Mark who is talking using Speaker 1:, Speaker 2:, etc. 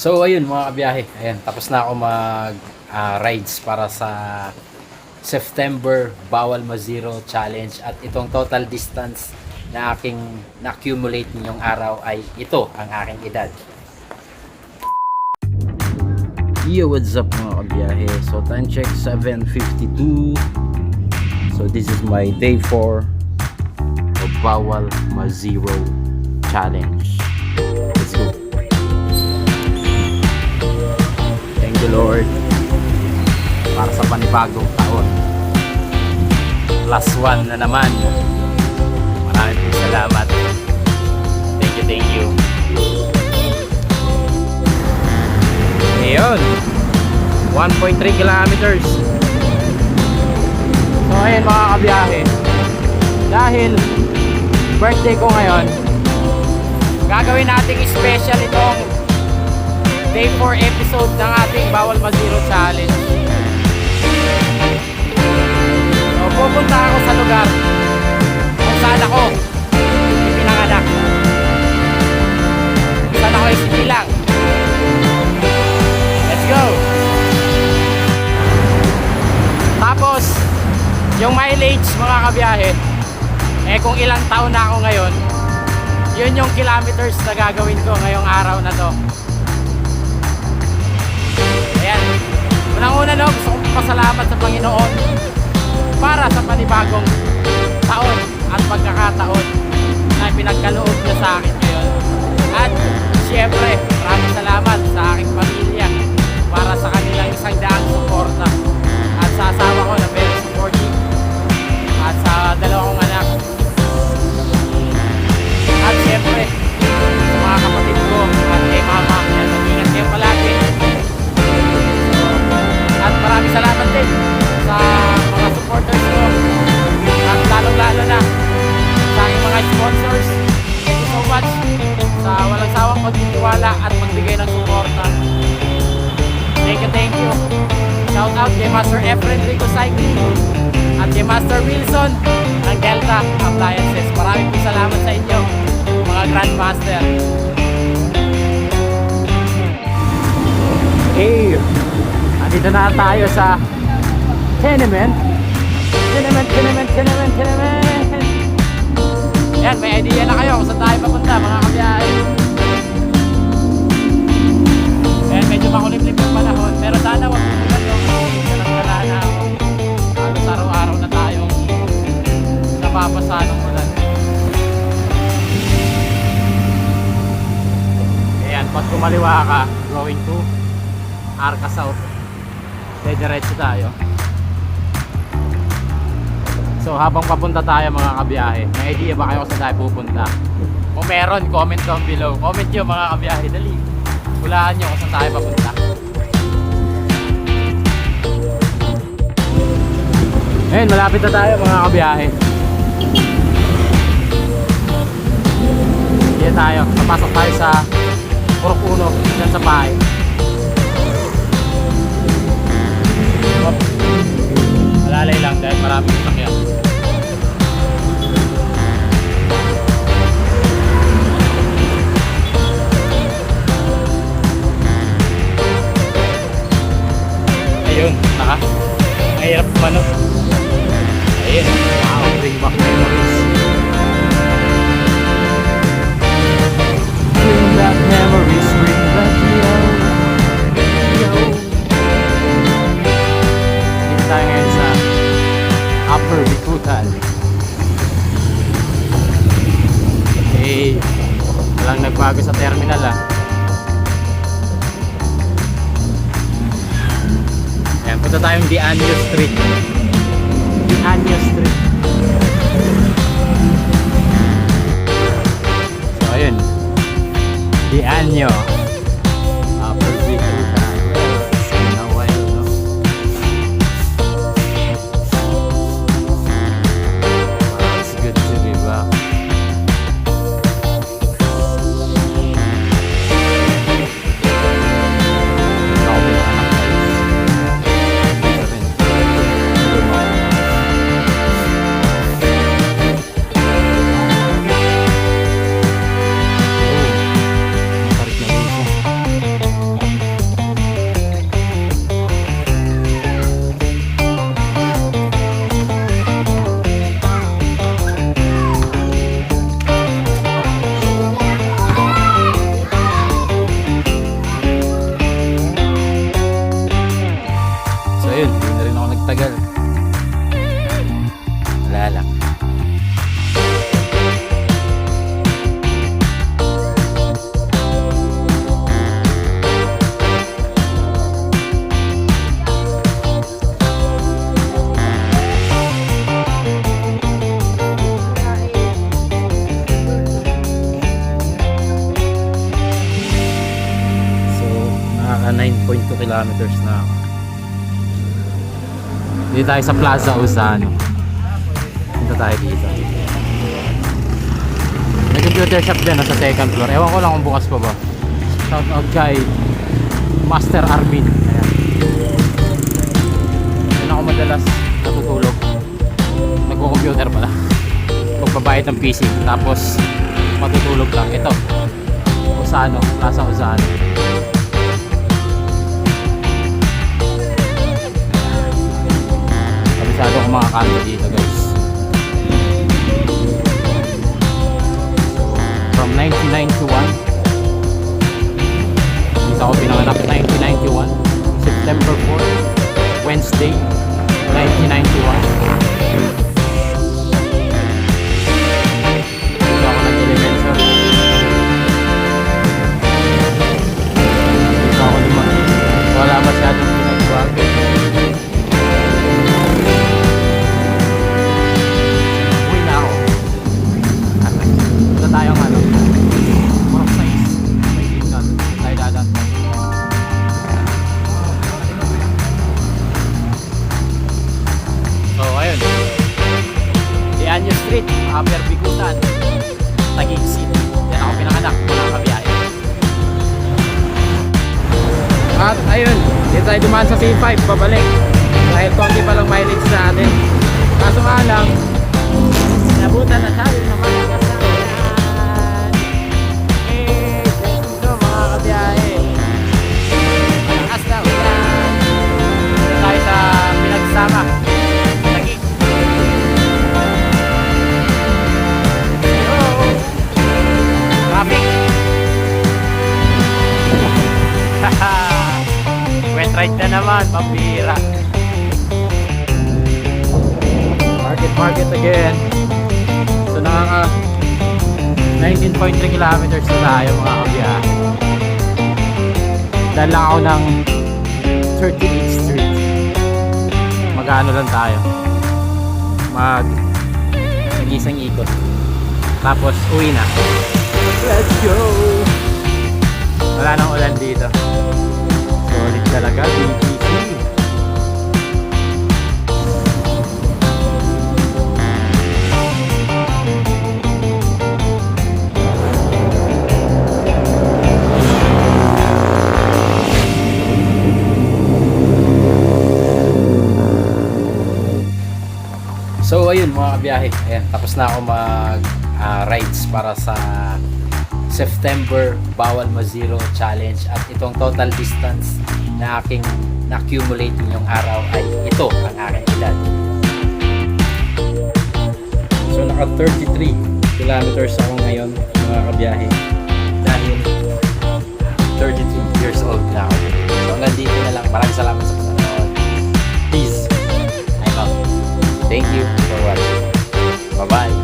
Speaker 1: So ayun mga kabiyahe, ayan, tapos na ako mag rides para sa September Bawal Ma-Zero Challenge at itong total distance na aking na-accumulate ngayong araw ay ito ang aking edad. Yo, what's up mga kabiyahe? So time check 7:52. So this is my day 4 of Bawal Ma-Zero Challenge. Let's go. Thank you Lord para sa panibagong taon. Plus 1 na naman. Maraming salamat. Thank you. Ayun, 1.3 kilometers. So ayun mga kabiyahe, dahil birthday ko ngayon, gagawin nating special itong day 4 episode ng ating Bawal Ma-Zero Challenge. So pupunta ako sa lugar kung saan ako ipinanganak, kung saan ako isinilang. Let's go! Tapos yung mileage mga kabiyahe, kung ilang taon na ako ngayon, yun yung kilometers na gagawin ko ngayong araw na to. Ayan, unang-una gusto kong pasalamat sa Panginoon para sa panibagong taon at pagkakataon na pinagkaloob niya sa akin ngayon. At siyempre, maraming salamat sa aking pamilya para sa kanilang 100 suporta, at sa asawa ko na very supportive, at sa dalawang anak, at siyempre sa mga kapatid ko at kay mama. Mag-ingat kayo palagi. At maraming salamat din sa mga supporters ko, at lalong-lalo na sa aking mga sponsors. Thank you so much sa walang sawang pagtitiwala at magbigay ng suporta. Thank you. Shout out kay Master Efren Rico Cycling at kay Master Wilson ng Delta Appliances. Maraming salamat sa inyo mga Grandmaster. Hey, andito na tayo sa Tenement. Yan, may idea na kayo kung saan tayo papunta mga kabiyahe. Ayan, medyo makulimlim yung panahon, pero sana wag umulan yung nalang-gala na halos araw-araw na tayong napapasa ng ulan. Ayan, pag kumaliwa ka going to Arca South, diretso tayo. So habang papunta tayo mga kabiyahe, may idea ba kayo kung saan tayo pupunta? Kung meron, comment down below. Comment nyo mga kabiyahe, dali. Hulaan nyo kung saan tayo papunta. Ayun, malapit na tayo mga kabiyahe. Diyan tayo, napasok tayo sa Purok Uno, dyan sa bahay. Malalay lang dahil maraming sakyan. Ayun, mahirap manok. Ayun, wow, bring back memories. Bring back memories, bring back yo. Dito tayo ngayon sa Upper Bikutan. Walang nagbago sa terminal Ayan, punta tayong Dianyo Street. So ayun, Dianyo Upper Bikutan. It's been a while, no? It's good to be back. Tarik na Naka 9.2 kilometers na ako. Dito tayo sa Plaza Uzano. Punta tayo dito. May computer shop din sa second floor. Ewan ko lang kung bukas pa ba. Shout out kay Master Armin. Ayan. Doon ako madalas natutulog. Nagko-computer pala. Magbabayad ng PC. Tapos matutulog lang. Ito. Uzano. Plaza Uzano. Kabisado ko mga kanto dito guys. From 1991. Dito ako pinanganak 1991. September 4. Wednesday. 1991. Dito ako nag-elementary. Dito ako lumaki. Wala masyadong pinagbago. Uwi na ako. Ito tayong ano. Purok size. May tingnan. Tayo dadan. So ayun. Dianyo Street, Upper Bigutan, Taguig City. Yan ako pinanganak, mga kabiyahe. At ayun, dito tayo dumaan sa C5, pabalik. Dahil konti pa lang mileage natin. Kaso nga lang, nabutan na tayo ng mga kasayan. Eh, dito mga kabiyahe. Malakas na ulan. Dito tayo sa Pinagsama. Taguig. Traffic. Wet ride na naman, pambira. Market again. So nakaka 19.3 kilometers na tayo mga kabiyahe. Dahil lang ako ng 38th Street. Mag-ano lang tayo. Mag-isang ikot. Tapos uwi na. Let's go! Wala nang ulan dito. Solid talaga, BTC. So ayun mga kabiyahe, ayan, tapos na ako mag rides para sa September Bawal Ma-Zero Challenge. At itong total distance na aking na-accumulate ngayong araw ay ito ang aking edad. So naka 33 kilometers ako ngayon mga kabiyahe dahil 32 years old na ako. So hanggang dito na lang. Maraming salamat sa panonood. Peace. I'm out. Thank you for watching. Bye bye.